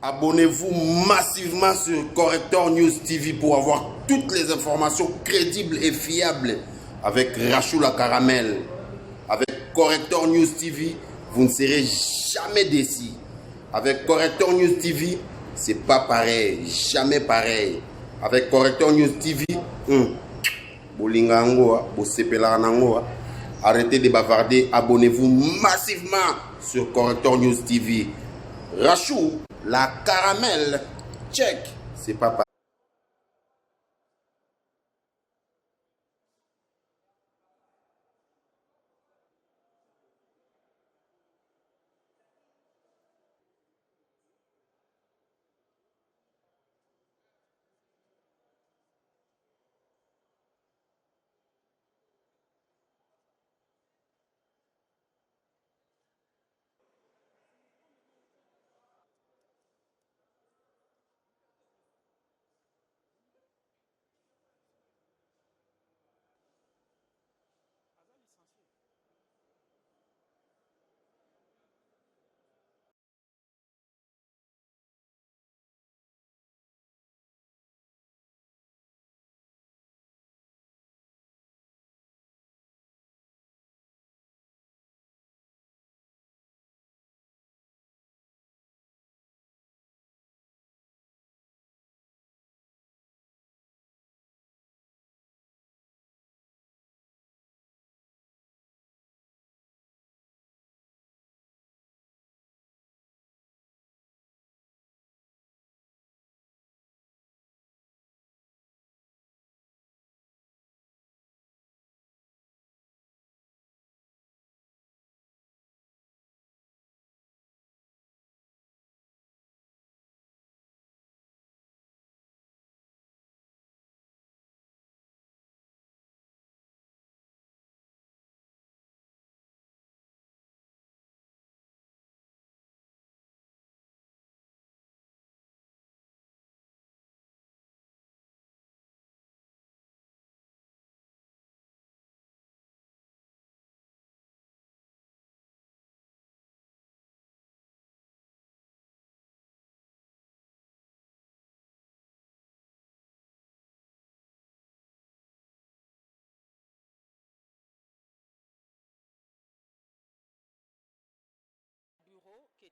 Abonnez-vous massivement sur Corrector News TV pour avoir toutes les informations crédibles et fiables avec Rachou la Caramel. Avec Corrector News TV, vous ne serez jamais déçus. Avec Corrector News TV, c'est pas pareil, jamais pareil. Avec Corrector News TV, arrêtez de bavarder, abonnez-vous massivement sur Corrector News TV. Rachou la Caramel, check, c'est pas pareil.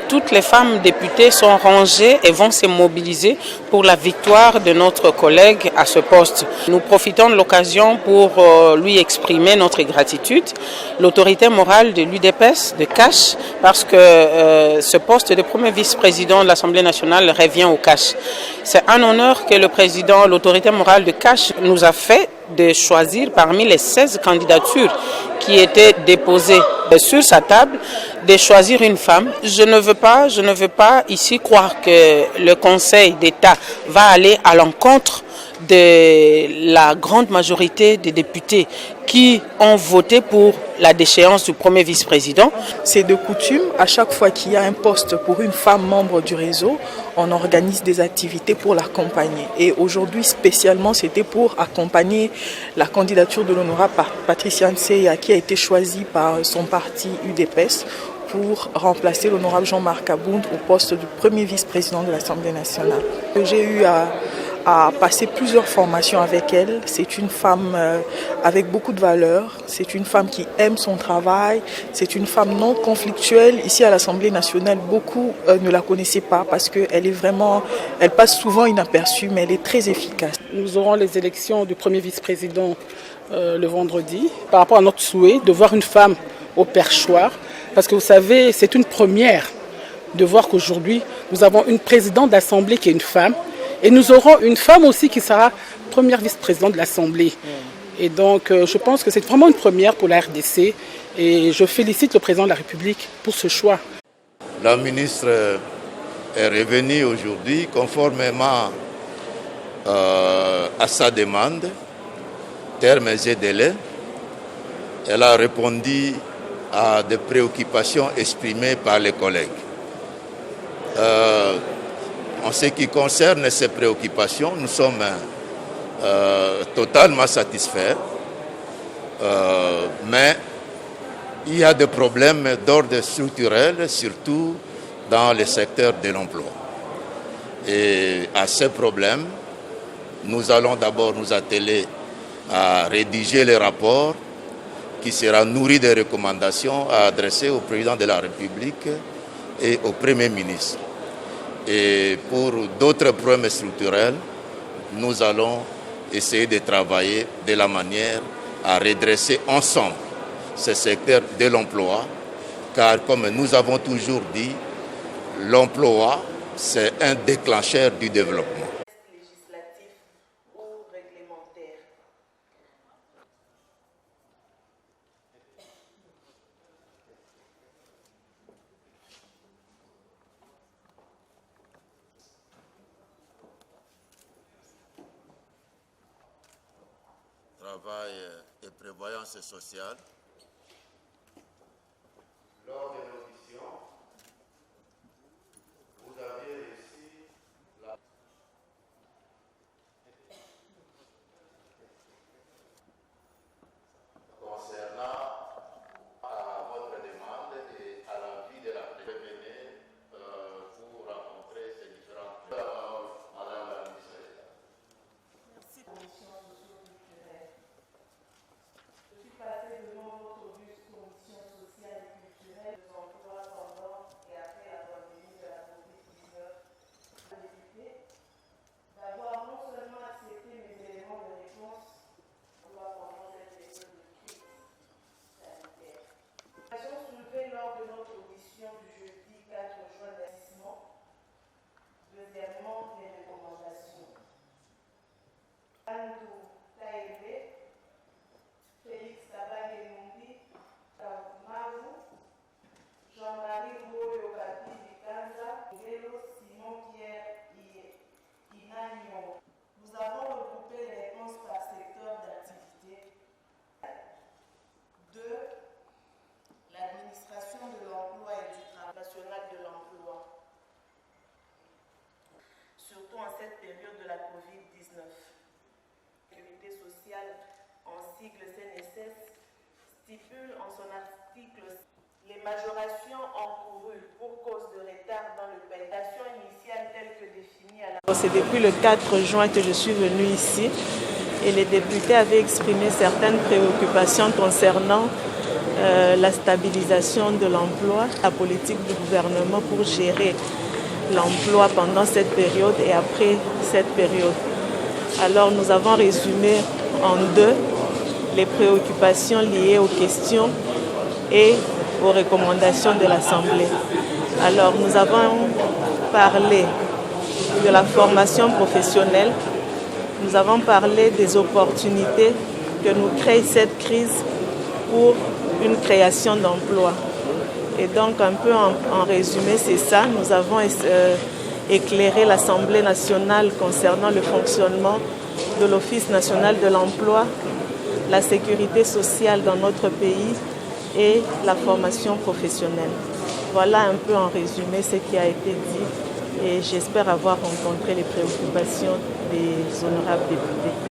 Toutes les femmes députées sont rangées et vont se mobiliser pour la victoire de notre collègue à ce poste. Nous profitons de l'occasion pour lui exprimer notre gratitude, l'autorité morale de l'UDPS, de CASH, parce que ce poste de premier vice-président de l'Assemblée nationale revient au CASH. C'est un honneur que le président, l'autorité morale de CASH nous a fait de choisir parmi les 16 candidatures qui étaient déposées sur sa table, de choisir une femme. Je ne veux pas ici croire que le Conseil d'État va aller à l'encontre de la grande majorité des députés qui ont voté pour la déchéance du premier vice-président. C'est de coutume, à chaque fois qu'il y a un poste pour une femme membre du réseau, on organise des activités pour l'accompagner. Et aujourd'hui, spécialement, c'était pour accompagner la candidature de l'honorable Patricia Nseya, qui a été choisie par son parti UDPS pour remplacer l'honorable Jean-Marc Abound au poste du premier vice-président de l'Assemblée nationale. J'ai eu à passer plusieurs formations avec elle. C'est une femme avec beaucoup de valeurs. C'est une femme qui aime son travail. C'est une femme non conflictuelle. Ici à l'Assemblée nationale, beaucoup ne la connaissaient pas parce qu'elle passe souvent inaperçue, mais elle est très efficace. Nous aurons les élections du premier vice-président le vendredi. Par rapport à notre souhait de voir une femme au perchoir, parce que vous savez, c'est une première de voir qu'aujourd'hui, nous avons une présidente d'Assemblée qui est une femme. Et nous aurons une femme aussi qui sera première vice-présidente de l'Assemblée. Et donc, je pense que c'est vraiment une première pour la RDC. Et je félicite le président de la République pour ce choix. La ministre est revenue aujourd'hui conformément à sa demande, termes et délais. Elle a répondu à des préoccupations exprimées par les collègues. En ce qui concerne ces préoccupations, nous sommes totalement satisfaits, mais il y a des problèmes d'ordre structurel, surtout dans le secteur de l'emploi. Et à ces problèmes, nous allons d'abord nous atteler à rédiger les rapports qui sera nourri des recommandations à adresser au président de la République et au Premier ministre. Et pour d'autres problèmes structurels, nous allons essayer de travailler de la manière à redresser ensemble ce secteur de l'emploi, car comme nous avons toujours dit, l'emploi, c'est un déclencheur du développement. Législatif ou réglementaire. Travail et prévoyance sociale. Lors de l'audition, vous avez reçu la... Concernant à votre demande et à l'avis de la prévenue pour rencontrer ces différents... Madame la ministre d'État. Merci. Commission socio-culturelle. Je suis passée devant votre auguste commission sociale et culturelle de l'emploi pendant et après la pandémie de la COVID-19. Député, d'avoir non seulement accepté mes éléments de réponse pendant cette période de crise sanitaire. L'occasion soulevée lors de notre audition du jeudi 4 juin d'investissement. Deuxièmement, les recommandations. Andou Taïvé, Félix Tabane-Mumbi, Mavu, Jean-Marie Moyo Kapi Bikanza, Vélo Simon-Pierre Inagnon. Nous avons regroupé les réponses par secteur d'activité. 2. L'administration de l'emploi et du travail national de l'emploi. Surtout en cette période de la COVID-19. Sécurité sociale, en sigle CNSS, stipule en son article les majorations encourues pour cause de retard dans le paiement initiale telle que définie à la... C'est depuis le 4 juin que je suis venue ici et les députés avaient exprimé certaines préoccupations concernant la stabilisation de l'emploi, la politique du gouvernement pour gérer l'emploi pendant cette période et après cette période. Alors nous avons résumé en deux les préoccupations liées aux questions et aux recommandations de l'Assemblée. Alors nous avons parlé de la formation professionnelle, nous avons parlé des opportunités que nous crée cette crise pour une création d'emplois. Et donc un peu en résumé, c'est ça. Nous avons éclairé l'Assemblée nationale concernant le fonctionnement de l'Office national de l'emploi, la sécurité sociale dans notre pays et la formation professionnelle. Voilà un peu en résumé ce qui a été dit et j'espère avoir rencontré les préoccupations des honorables députés.